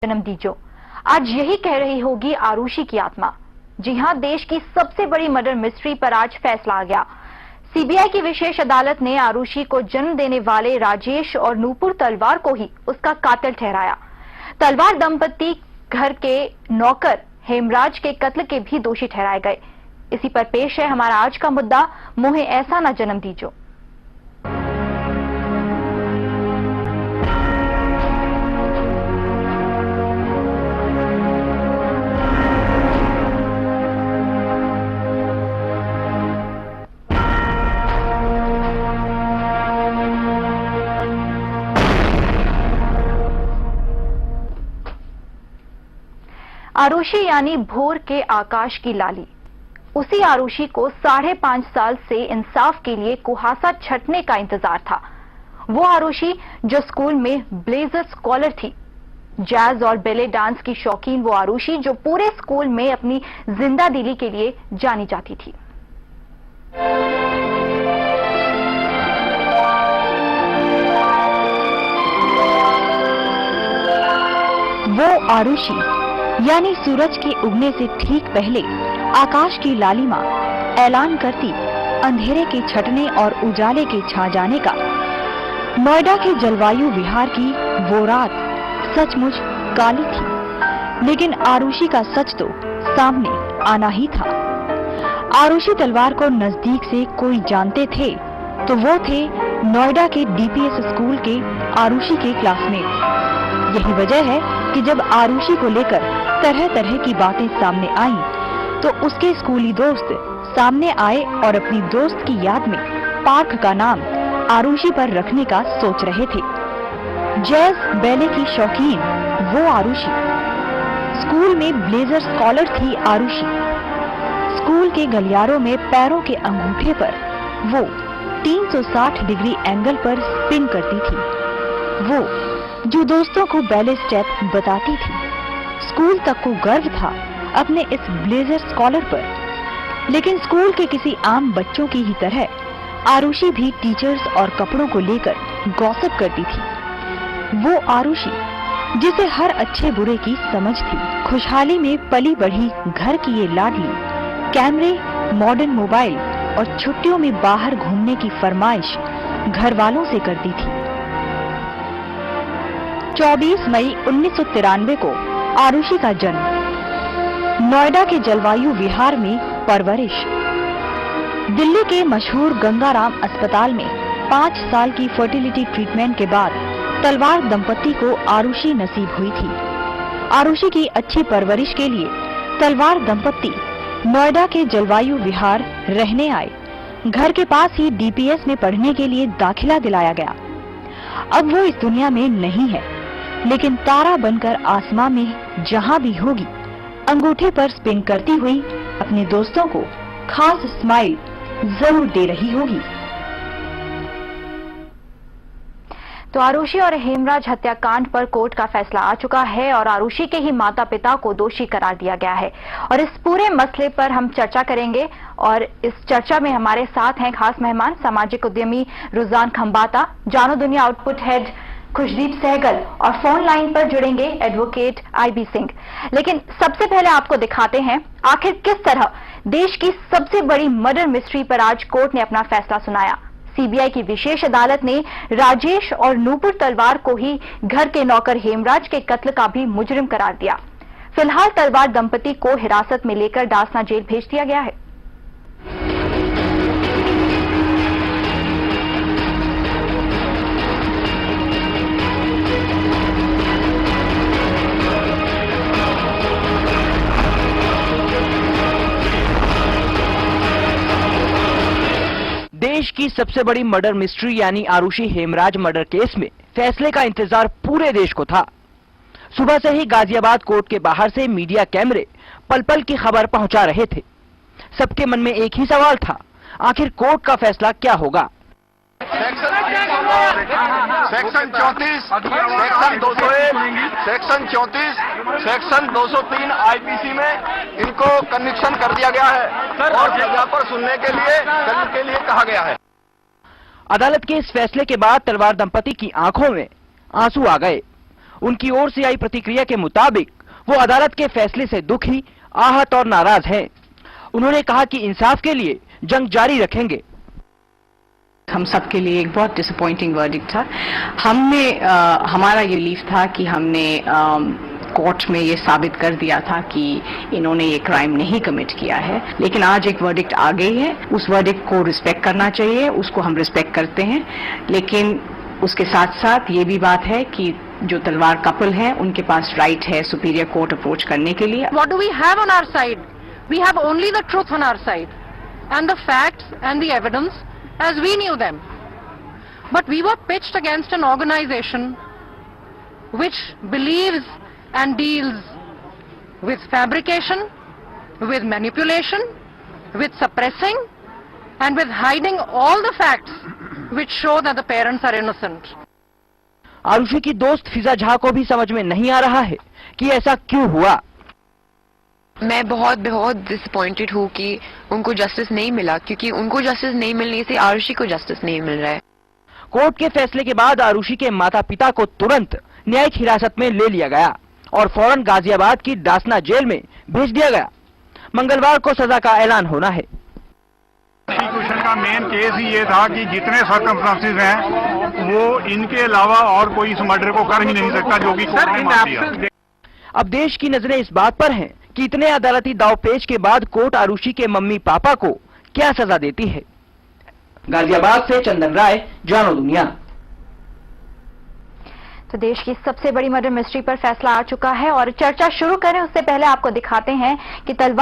जन्म दीजो। आज यही कह रही होगी आरुषि की आत्मा। जी हां, देश की सबसे बड़ी मर्डर मिस्ट्री पर आज फैसला आ गया। सीबीआई की विशेष अदालत ने आरुषि को जन्म देने वाले राजेश और नूपुर तलवार को ही उसका कातिल ठहराया। तलवार दंपति घर के नौकर हेमराज के कत्ल के भी दोषी ठहराए गए। इसी पर पेश है हमारा आज का मुद्दा, मुझे ऐसा ना जन्म दीजो। आरुषि यानी भोर के आकाश की लाली। उसी आरुषि को 5.5 साल से इंसाफ के लिए कुहासा छटने का इंतजार था। वो आरुषि जो स्कूल में ब्लेजर स्कॉलर थी, जैज और बेले डांस की शौकीन वो आरुषि जो पूरे स्कूल में अपनी जिंदा दिली के लिए जानी जाती थी। वो आरुषि यानी सूरज के उगने से ठीक पहले आकाश की लालिमा ऐलान करती अंधेरे के छटने और उजाले के छा जाने का। नोएडा के जलवायु विहार की वो रात सचमुच काली थी, लेकिन आरुषि का सच तो सामने आना ही था। आरुषि तलवार को नजदीक से कोई जानते थे तो वो थे नोएडा के डीपीएस स्कूल के आरुषि के क्लासमेट। यही वजह है कि जब आरुषि को लेकर तरह तरह की बातें सामने आईं, तो उसके स्कूली दोस्त सामने आए और अपनी दोस्त की याद में पार्क का नाम आरुषि पर रखने का सोच रहे थे। जैज बैले की शौकीन वो आरुषि, स्कूल में ब्लेजर स्कॉलर थी आरुषि। स्कूल के गलियारों में पैरों के अंगूठे पर वो 360 डिग्री एंगल पर स्पिन करती थी। वो जो दोस्तों को बैले स्टेप बताती थी। स्कूल तक को गर्व था अपने इस ब्लेजर स्कॉलर पर। लेकिन स्कूल के किसी आम बच्चों की ही तरह आरुषि भी टीचर्स और कपड़ों को लेकर गॉसिप करती थी। वो आरुषि जिसे हर अच्छे बुरे की समझ थी, खुशहाली में पली बढ़ी घर की ये लाडली, कैमरे, मॉडर्न मोबाइल और छुट्टियों में बाहर घूमने की फरमाइश घर वालों से करती थी। 24 मई 1993 को आरुषि का जन्म, नोएडा के जलवायु विहार में परवरिश। दिल्ली के मशहूर गंगाराम अस्पताल में 5 साल की फर्टिलिटी ट्रीटमेंट के बाद तलवार दंपति को आरुषि नसीब हुई थी। आरुषि की अच्छी परवरिश के लिए तलवार दंपति नोएडा के जलवायु विहार रहने आए। घर के पास ही डीपीएस में पढ़ने के लिए दाखिला दिलाया गया। अब वो इस दुनिया में नहीं है, लेकिन तारा बनकर आसमां में जहां भी होगी, अंगूठे पर स्पिन करती हुई अपने दोस्तों को खास स्माइल जरूर दे रही होगी। तो आरुषि और हेमराज हत्याकांड पर कोर्ट का फैसला आ चुका है और आरुषि के ही माता पिता को दोषी करार दिया गया है। और इस पूरे मसले पर हम चर्चा करेंगे और इस चर्चा में हमारे साथ हैं खास मेहमान, सामाजिक उद्यमी रुझान खंबाता, जानो दुनिया आउटपुट हेड खुशदीप सहगल और फोन लाइन पर जुड़ेंगे एडवोकेट आईबी सिंह। लेकिन सबसे पहले आपको दिखाते हैं आखिर किस तरह देश की सबसे बड़ी मर्डर मिस्ट्री पर आज कोर्ट ने अपना फैसला सुनाया। सीबीआई की विशेष अदालत ने राजेश और नूपुर तलवार को ही घर के नौकर हेमराज के कत्ल का भी मुजरिम करार दिया। फिलहाल तलवार दंपति को हिरासत में लेकर डासना जेल भेज दिया गया है। देश की सबसे बड़ी मर्डर मिस्ट्री यानी आरुषि हेमराज मर्डर केस में फैसले का इंतजार पूरे देश को था। सुबह से ही गाजियाबाद कोर्ट के बाहर से मीडिया कैमरे पल पल की खबर पहुंचा रहे थे। सबके मन में एक ही सवाल था, आखिर कोर्ट का फैसला क्या होगा। Section 34, section 201, section 34, section 203 IPC में इनको कन्विक्शन कर दिया गया है और सजा पर सुनने के लिए कल के लिए कहा गया है। अदालत के इस फैसले के बाद तलवार दंपति की आंखों में आंसू आ गए। उनकी ओर से आई प्रतिक्रिया के मुताबिक वो अदालत के फैसले से दुखी, आहत और नाराज हैं। उन्होंने कहा कि इंसाफ के लिए जंग जारी रखेंगे। हम सब के लिए एक बहुत डिसअपॉइंटिंग वर्डिक्ट था। हमारा ये बिलीफ था कि हमने कोर्ट में ये साबित कर दिया था कि इन्होंने ये क्राइम नहीं कमिट किया है, लेकिन आज एक वर्डिक्ट आ गई है। उस वर्डिक्ट को रिस्पेक्ट करना चाहिए, उसको हम रिस्पेक्ट करते हैं, लेकिन उसके साथ साथ ये भी बात है कि जो तलवार कपल है उनके पास राइट है सुपीरियर कोर्ट अप्रोच करने के लिए। What do we have on our side? We have only the truth on our side and the facts and the evidence as we knew them. But we were pitched against an organization which believes and deals with fabrication, with manipulation, with suppressing and with hiding all the facts which show that the parents are innocent. Arushi की दोस्त फिजा झा को भी समझ में नहीं आ रहा है कि ऐसा क्यों हुआ। मैं बहुत डिसअपॉइंटेड हूँ कि उनको जस्टिस नहीं मिला, क्योंकि उनको जस्टिस नहीं मिलने से आरुषि को जस्टिस नहीं मिल रहा है। कोर्ट के फैसले के बाद आरुषि के माता पिता को तुरंत न्यायिक हिरासत में ले लिया गया और फौरन गाजियाबाद की दासना जेल में भेज दिया गया। मंगलवार को सजा का ऐलान होना है। प्रोसिक्यूशन का मेन केस ही ये था कि जितने सर्कमस्टांसेस हैं वो इनके अलावा और कोई इस मर्डर को कर ही नहीं सकता, जो कि कोर्ट ने मान दिया। अब देश की नजरें इस बात पर हैं कि इतने अदालती दावपेच के बाद कोर्ट आरुषि के मम्मी पापा को क्या सजा देती है। गाजियाबाद से चंदन राय, जानो दुनिया। तो देश की सबसे बड़ी मर्डर मिस्ट्री पर फैसला आ चुका है और चर्चा शुरू करें उससे पहले आपको दिखाते हैं कि तलवार